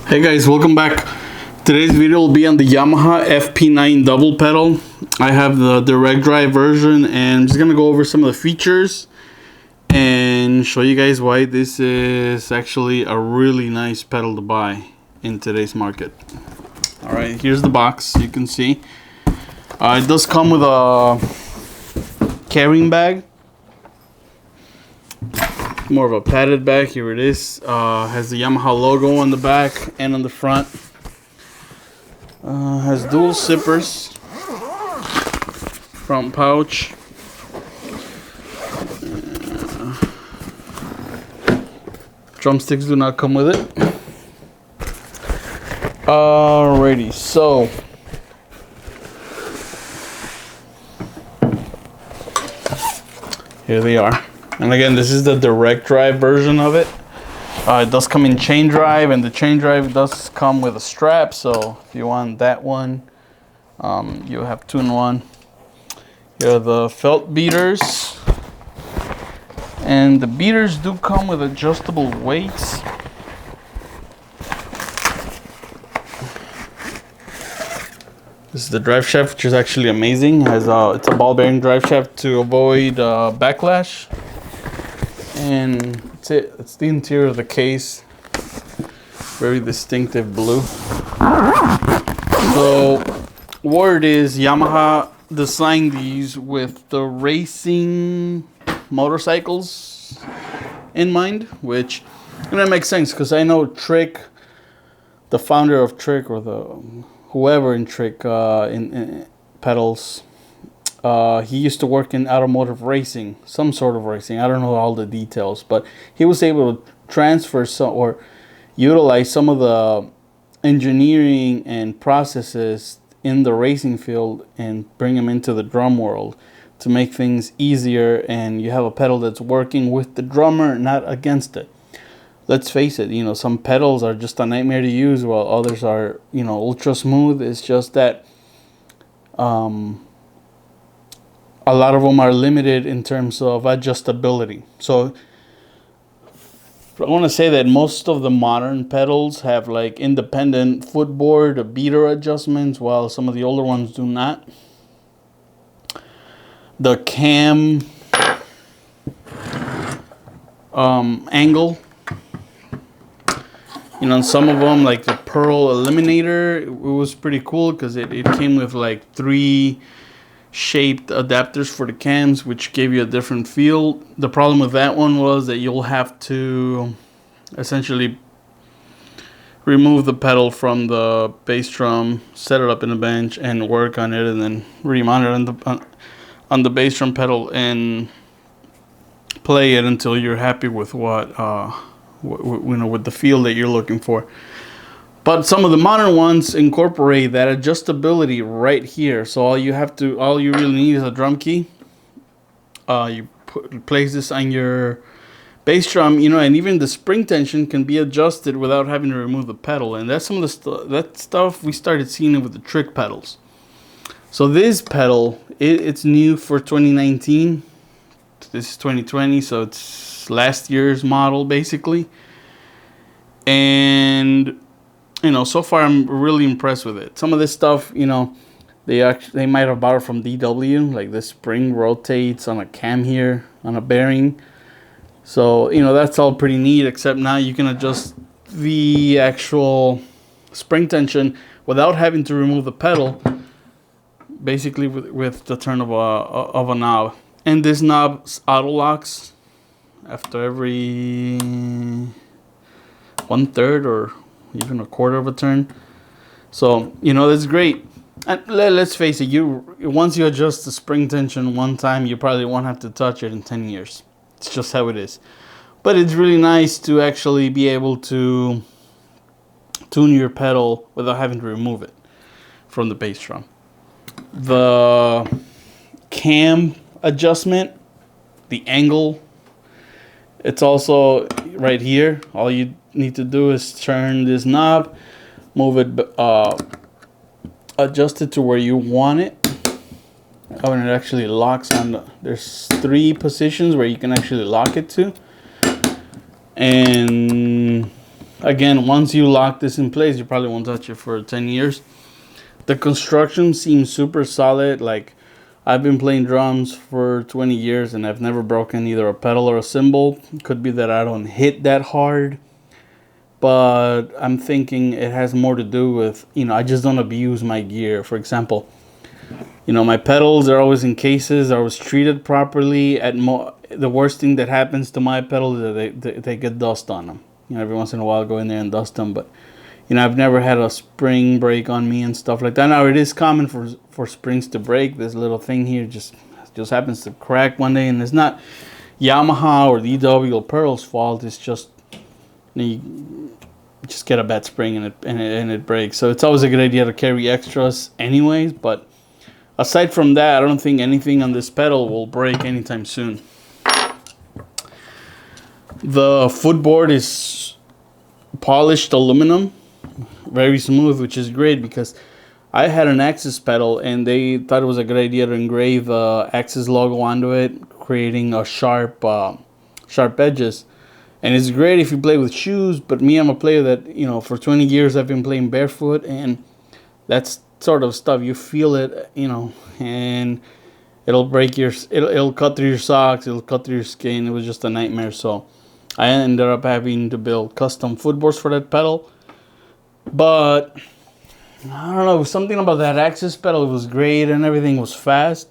Hey guys, welcome back. Today's video will be on the Yamaha FP9 double pedal. I have the direct drive version and I'm just gonna go over some of the features and show you guys why this is actually a really nice pedal to buy in today's market. Alright, here's the box. You can see it does come with a carrying bag, more of a padded bag. Here it is. Has the Yamaha logo on the back and on the front. Has dual zippers, front pouch. Drumsticks do not come with it. Alrighty, so here they are. And again, this is the direct drive version of it. It does come in chain drive, and the chain drive does come with a strap. So if you want that one, you have two in one. Here are the felt beaters. And the beaters do come with adjustable weights. This is the drive shaft, which is actually amazing. It's a ball bearing drive shaft to avoid backlash. And that's it. It's the interior of the case. Very distinctive blue. So, word is Yamaha designed these with the racing motorcycles in mind, which makes sense because I know Trick, the founder of Trick, or whoever in Trick in pedals. He used to work in automotive racing, some sort of racing. I don't know all the details, but he was able to transfer some or utilize some of the engineering and processes in the racing field and bring them into the drum world to make things easier. And you have a pedal that's working with the drummer, not against it. Let's face it, some pedals are just a nightmare to use, while others are, ultra smooth. It's just that a lot of them are limited in terms of adjustability. So I want to say that most of the modern pedals have like independent footboard or beater adjustments, while some of the older ones do not. The cam angle, some of them, like the Pearl Eliminator, it was pretty cool because it came with like 3 shaped adapters for the cams, which gave you a different feel. The problem with that one was that you'll have to essentially remove the pedal from the bass drum, set it up in a bench, and work on it, and then remount it on the bass drum pedal and play it until you're happy with with the feel that you're looking for. But some of the modern ones incorporate that adjustability right here. So all you really need is a drum key. You place this on your bass drum, and even the spring tension can be adjusted without having to remove the pedal. And that's some of the stuff we started seeing it with the Trick pedals. So this pedal, it's new for 2019. This is 2020, so it's last year's model basically. And so far I'm really impressed with it. Some of this stuff, they might have bought it from DW, like this spring rotates on a cam here on a bearing. So, that's all pretty neat, except now you can adjust the actual spring tension without having to remove the pedal, basically with the turn of a knob. And this knob auto locks after every 1/3 or even a quarter of a turn. So that's great. And let's face it, once you adjust the spring tension one time, you probably won't have to touch it in 10 years. It's just how it is. But it's really nice to actually be able to tune your pedal without having to remove it from the bass drum. The cam adjustment, the angle, it's also right here. All you need to do is turn this knob, move it, adjust it to where you want it. And it actually locks on. There's 3 positions where you can actually lock it to. And Again, once you lock this in place, you probably won't touch it for 10 years. The construction seems super solid. Like, I've been playing drums for 20 years and I've never broken either a pedal or a cymbal. Could be that I don't hit that hard, but I'm thinking it has more to do with, I just don't abuse my gear. For example, my pedals are always in cases, are always treated properly. The worst thing that happens to my pedals is that they get dust on them. Every once in a while, I'll go in there and dust them, but I've never had a spring break on me and stuff like that. Now, it is common for springs to break. This little thing here just happens to crack one day, and it's not Yamaha or DW or Pearl's fault. It's just you just get a bad spring and it breaks. So it's always a good idea to carry extras anyways, but aside from that, I don't think anything on this pedal will break anytime soon. The footboard is polished aluminum, very smooth, which is great because I had an Axis pedal and they thought it was a good idea to engrave the Axis logo onto it, creating a sharp edges. And it's great if you play with shoes, but me, I'm a player that, for 20 years I've been playing barefoot, and that's sort of stuff, you feel it, and it'll cut through your socks, it'll cut through your skin. It was just a nightmare. So I ended up having to build custom footboards for that pedal. But I don't know, something about that Axis pedal, it was great and everything was fast,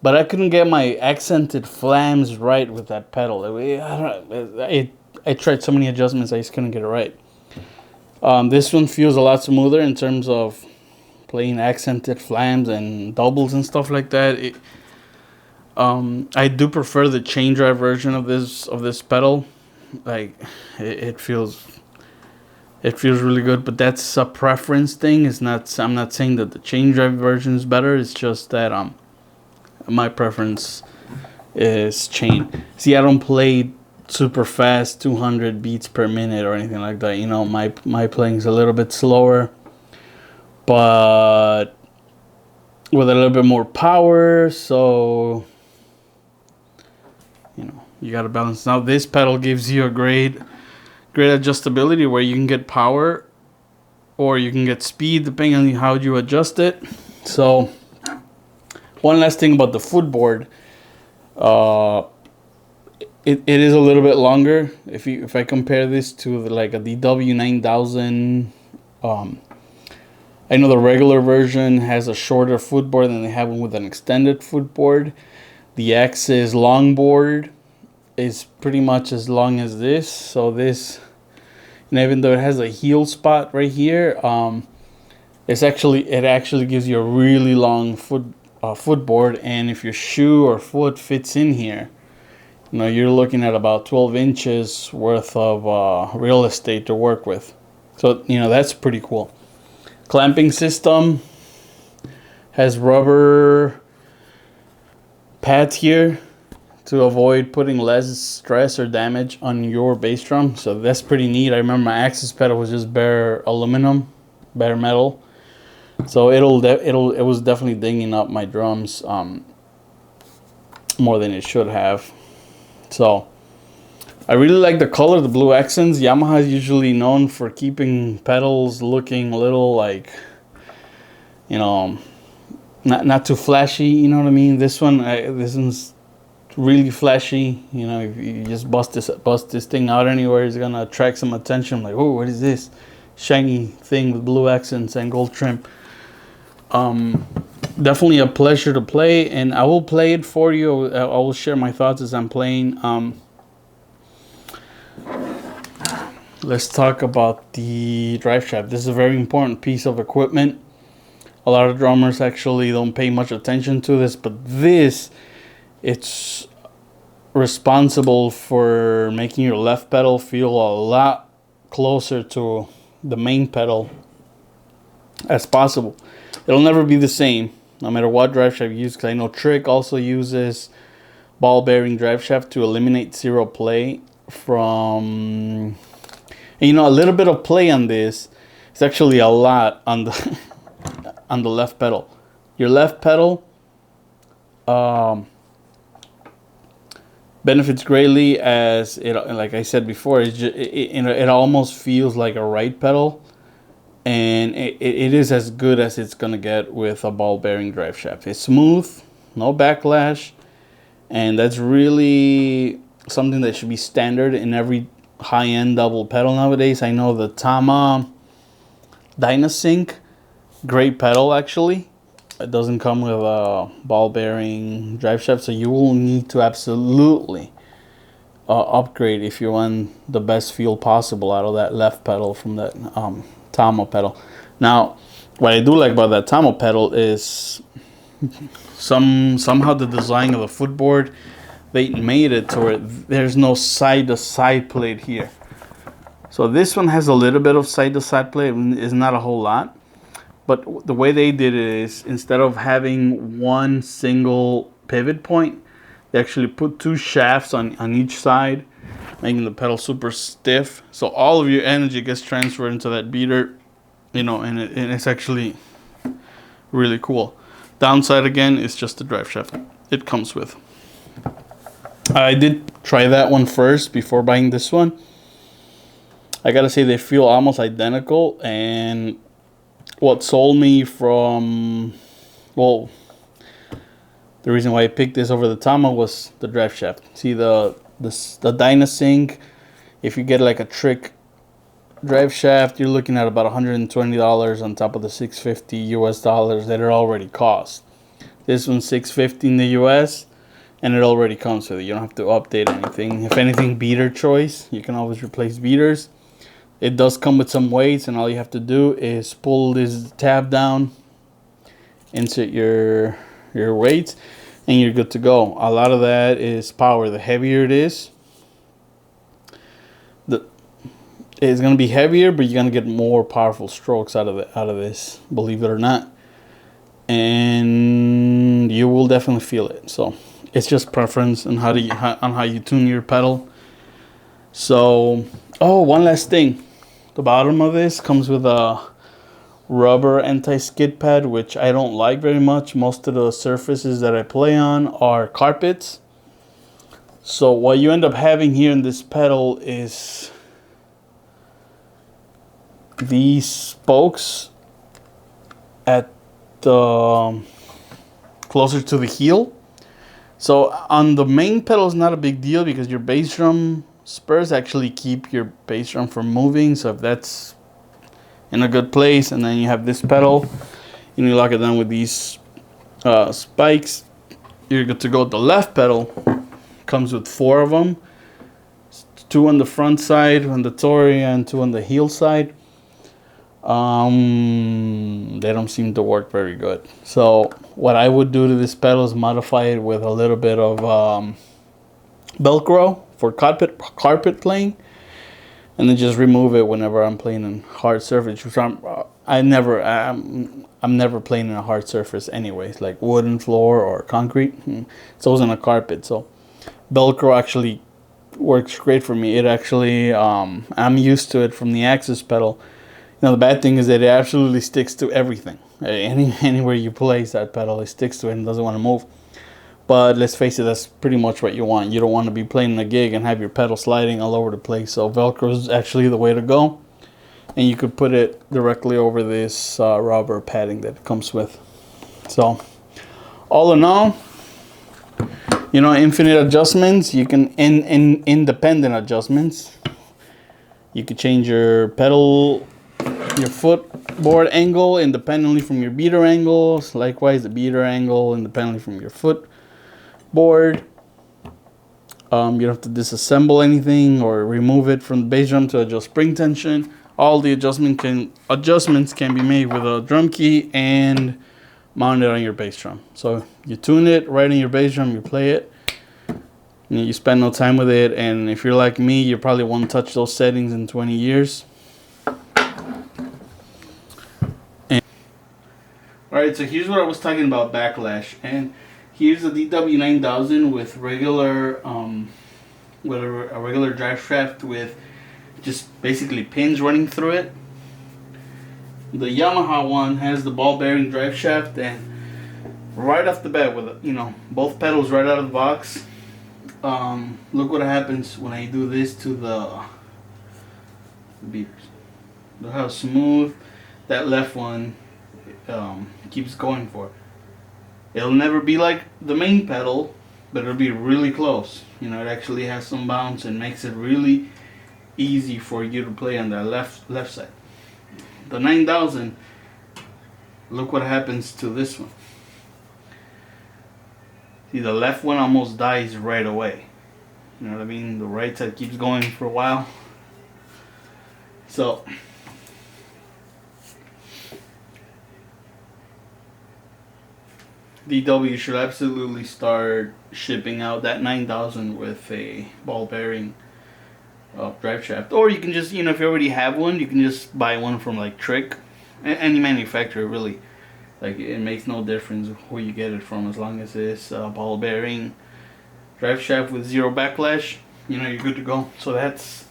but I couldn't get my accented flams right with that pedal. I tried so many adjustments, I just couldn't get it right. This one feels a lot smoother in terms of playing accented flams and doubles and stuff like that. I do prefer the chain drive version of this pedal. Like, it feels really good, but that's a preference thing. I'm not saying that the chain drive version is better. It's just that my preference is chain. See, I don't play super fast, 200 beats per minute or anything like that. My playing's a little bit slower, but with a little bit more power. So you gotta balance. Now this pedal gives you a great adjustability where you can get power or you can get speed depending on how you adjust it. So one last thing about the footboard, it is a little bit longer. If I compare this to like a DW 9000, I know the regular version has a shorter footboard than they have one with an extended footboard. The Axis longboard is pretty much as long as this. So this, even though it has a heel spot right here, it actually gives you a really long footboard. And if your shoe or foot fits in here, you're looking at about 12 inches worth of real estate to work with. So that's pretty cool. Clamping system has rubber pads here to avoid putting less stress or damage on your bass drum. So that's pretty neat. I remember my Axis pedal was just bare aluminum, bare metal. So it was definitely dinging up my drums more than it should have. So I really like the color, the blue accents. Yamaha is usually known for keeping pedals looking a little like, not too flashy, you know what I mean? This one's really flashy. If you just bust this thing out anywhere, it's gonna attract some attention. Like, oh, what is this shiny thing with blue accents and gold trim? Definitely a pleasure to play, and I will play it for you. I will share my thoughts as I'm playing. Let's talk about the drive shaft. This is a very important piece of equipment. A lot of drummers actually don't pay much attention to this, but it's responsible for making your left pedal feel a lot closer to the main pedal as possible. It'll never be the same no matter what drive shaft you use, because I know Trick also uses ball bearing drive shaft to eliminate zero play from, and a little bit of play on this is actually a lot on the on the left pedal. Your left pedal, Benefits greatly as it, like I said before, it almost feels like a right pedal, and it is as good as it's gonna get with a ball bearing drive shaft. It's smooth, no backlash, and that's really something that should be standard in every high-end double pedal nowadays. I know the Tama Dynasync, great pedal actually. It doesn't come with a ball bearing drive shaft, so you will need to absolutely upgrade if you want the best feel possible out of that left pedal from that Tama pedal. Now, what I do like about that Tama pedal is somehow the design of the footboard, they made it to where there's no side-to-side plate here. So this one has a little bit of side-to-side plate, it's not a whole lot. But the way they did it is, instead of having one single pivot point, they actually put two shafts on each side, making the pedal super stiff. So all of your energy gets transferred into that beater, you know, and it's actually really cool. Downside again is just the drive shaft it comes with. I did try that one first before buying this one. I gotta say they feel almost identical, and what sold me from, well, the reason why I picked this over the Tama was the drive shaft. See the Dynasync, if you get like a trick drive shaft, you're looking at about $120 on top of the $650 US dollars that it already cost. This one's $650 in the US, and it already comes with it. You don't have to update anything. If anything, beater choice, you can always replace beaters. It does come with some weights, and all you have to do is pull this tab down, insert your weights, and you're good to go. A lot of that is power. The heavier it is, it's gonna be heavier, but you're gonna get more powerful strokes out of this, believe it or not, and you will definitely feel it. So it's just preference on how you tune your pedal. So, oh, one last thing. The bottom of this comes with a rubber anti-skid pad, which I don't like very much. Most of the surfaces that I play on are carpets. So what you end up having here in this pedal is these spokes at the closer to the heel. So on the main pedal is not a big deal because your bass drum spurs actually keep your bass drum from moving. So if that's in a good place, and then you have this pedal and you lock it down with these spikes, you're good to go. The left pedal comes with 4 of them, 2 on the front side on the Tory and 2 on the heel side. They don't seem to work very good. So what I would do to this pedal is modify it with a little bit of Velcro for carpet playing, and then just remove it whenever I'm playing in hard surface. Which I'm never playing in a hard surface anyways, like wooden floor or concrete. It's always on a carpet. So Velcro actually works great for me. It actually I'm used to it from the Axis pedal. You know, the bad thing is that it absolutely sticks to everything. Anywhere you place that pedal, it sticks to it and doesn't want to move. But let's face it, that's pretty much what you want. You don't want to be playing a gig and have your pedal sliding all over the place. So Velcro is actually the way to go. And you could put it directly over this rubber padding that it comes with. So all in all, you know, infinite adjustments. You can independent adjustments. You could change your pedal, your footboard angle independently from your beater angles. Likewise, the beater angle independently from your footboard. You don't have to disassemble anything or remove it from the bass drum to adjust spring tension. All the adjustments can be made with a drum key and mounted on your bass drum. So you tune it right in your bass drum, you play it, and you spend no time with it. And if you're like me, you probably won't touch those settings in 20 years. Alright, so here's what I was talking about Backlash, and here's the DW9000 with regular with a regular drive shaft with just basically pins running through it. The Yamaha one has the ball bearing drive shaft, and right off the bat with, you know, both pedals right out of the box, look what happens when I do this to the beaters. Look how smooth that left one keeps going for. It'll never be like the main pedal, but it'll be really close. You know, it actually has some bounce and makes it really easy for you to play on that left side. The 9000, look what happens to this one. See, the left one almost dies right away. You know what I mean? The right side keeps going for a while. So DW should absolutely start shipping out that 9000 with a ball bearing drive shaft. Or you can just, you know, if you already have one, you can just buy one from like Trick. Any manufacturer really. Like, it makes no difference where you get it from, as long as it's ball bearing drive shaft with 0 backlash. You know, you're good to go. So that's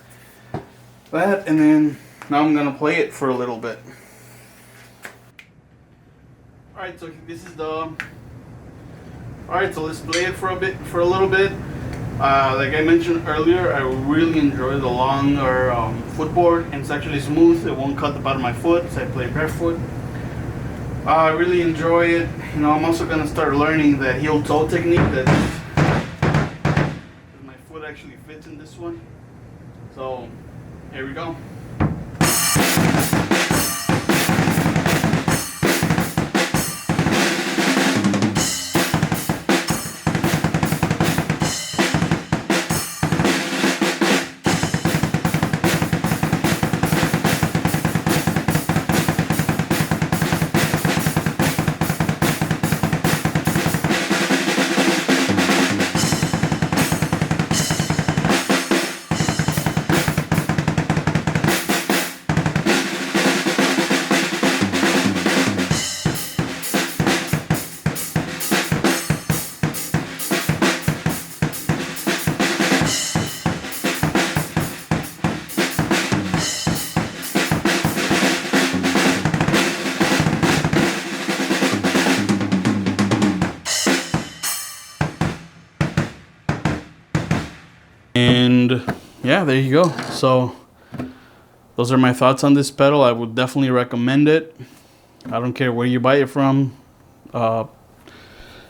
that, and then now I'm gonna play it for a little bit. Alright, so this is the... Alright, so let's play it for a little bit. Like I mentioned earlier, I really enjoy the longer footboard, and it's actually smooth. It won't cut the bottom of my foot, so I play barefoot. I really enjoy it. You know, I'm also gonna start learning that heel toe technique that my foot actually fits in this one. So here we go. And yeah, there you go. So those are my thoughts on this pedal. I would definitely recommend it. I don't care where you buy it from.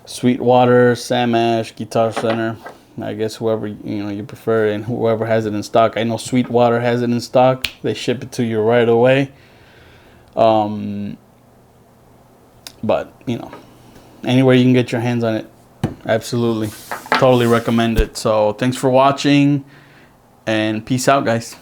Sweetwater, Sam Ash, Guitar Center. I guess whoever you prefer, and whoever has it in stock. I know Sweetwater has it in stock. They ship it to you right away. But anywhere you can get your hands on it, absolutely, totally recommend it. So thanks for watching, and peace out, guys.